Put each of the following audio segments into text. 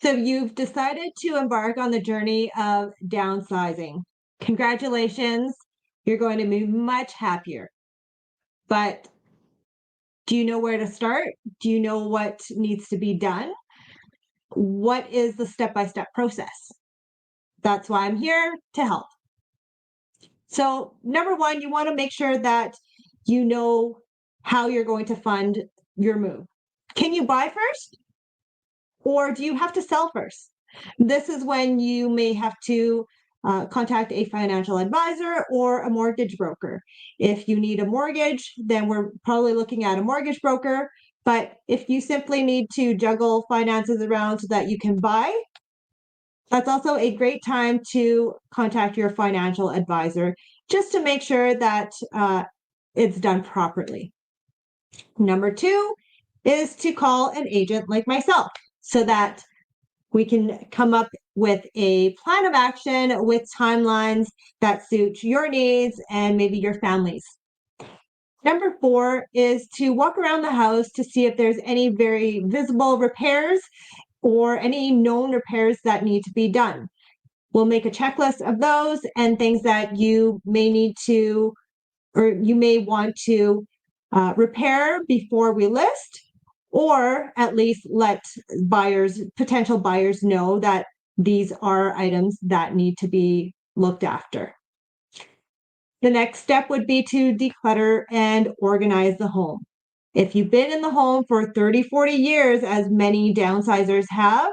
So you've decided to embark on the journey of downsizing. Congratulations. You're going to be much happier. But do you know where to start? Do you know what needs to be done? What is the step-by-step process? That's why I'm here to help. So, number one, you want to make sure that you know how you're going to fund your move. Can you buy first? Or do you have to sell first? This is when you may have to contact a financial advisor or a mortgage broker. If you need a mortgage, then we're probably looking at a mortgage broker. But if you simply need to juggle finances around so that you can buy, that's also a great time to contact your financial advisor just to make sure that it's done properly. Number two is to call an agent like myself so that we can come up with a plan of action with timelines that suit your needs and maybe your family's. Number four is to walk around the house to see if there's any very visible repairs or any known repairs that need to be done. We'll make a checklist of those and things that you may need to, or you may want to repair before we list, or at least let potential buyers know that these are items that need to be looked after. The next step would be to declutter and organize the home. If you've been in the home for 30, 40 years, as many downsizers have,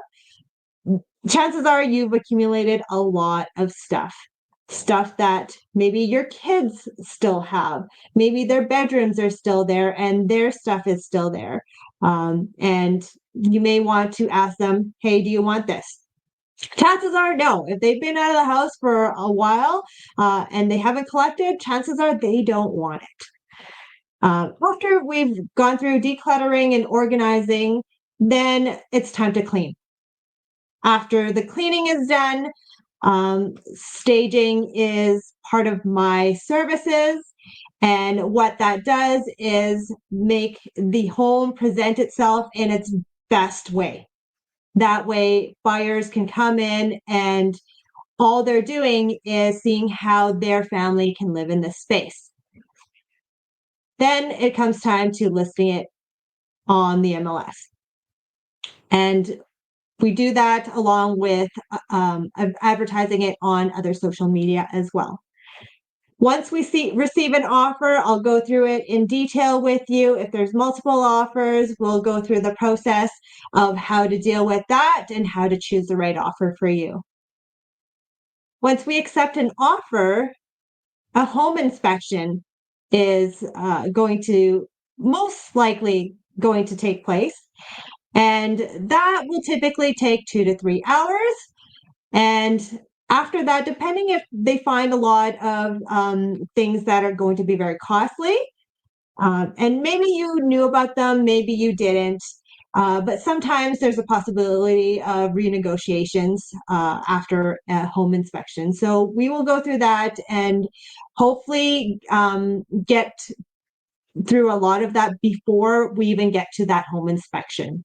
chances are you've accumulated a lot of stuff that maybe your kids still have. Maybe their bedrooms are still there and their stuff is still there. And you may want to ask them, hey, do you want this? Chances are no. If they've been out of the house for a while and they haven't collected, chances are they don't want it. After we've gone through decluttering and organizing, then it's time to clean. After the cleaning is done, staging is part of my services. And what that does is make the home present itself in its best way. That way, buyers can come in and all they're doing is seeing how their family can live in this space. Then it comes time to listing it on the MLS. And we do that along with advertising it on other social media as well. Once we receive an offer, I'll go through it in detail with you. If there's multiple offers, we'll go through the process of how to deal with that and how to choose the right offer for you. Once we accept an offer, a home inspection is most likely going to take place. And that will typically take 2 to 3 hours. And after that, depending if they find a lot of things that are going to be very costly, and maybe you knew about them, maybe you didn't, but sometimes there's a possibility of renegotiations after a home inspection. So we will go through that and hopefully get through a lot of that before we even get to that home inspection.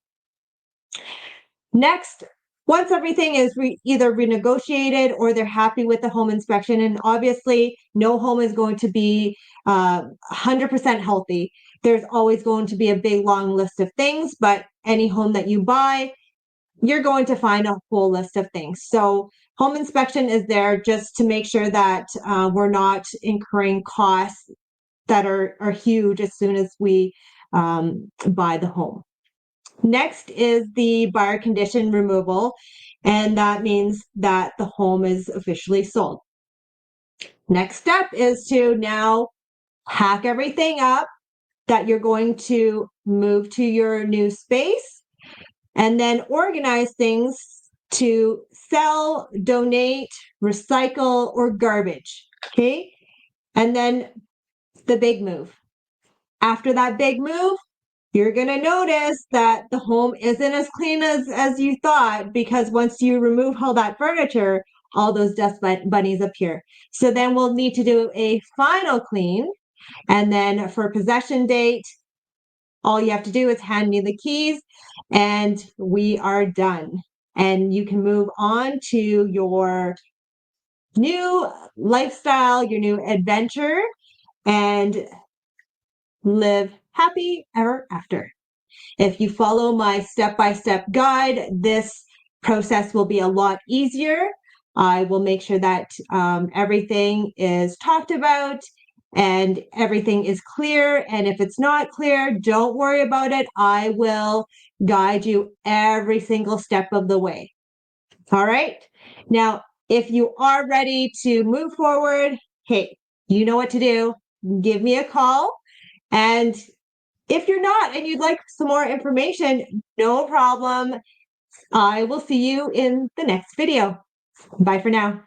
Next, once everything is either renegotiated or they're happy with the home inspection, and obviously no home is going to be 100% healthy. There's always going to be a big long list of things, but any home that you buy, you're going to find a full list of things. So home inspection is there just to make sure that we're not incurring costs that are huge as soon as we buy the home. Next is the buyer condition removal, and that means that the home is officially sold. Next step is to now pack everything up that you're going to move to your new space, and then organize things to sell, donate, recycle, or garbage, okay? And then the big move. After that big move, you're going to notice that the home isn't as clean as you thought, because once you remove all that furniture, all those dust bunnies appear. So then we'll need to do a final clean. And then for possession date, all you have to do is hand me the keys and we are done. and you can move on to your new lifestyle, your new adventure, and live happy ever after. If you follow my step-by-step guide, this process will be a lot easier. I will make sure that everything is talked about and everything is clear. And if it's not clear, don't worry about it. I will guide you every single step of the way. All right. Now, if you are ready to move forward, hey, you know what to do. Give me a call. And if you're not and you'd like some more information, no problem. I will see you in the next video. Bye for now.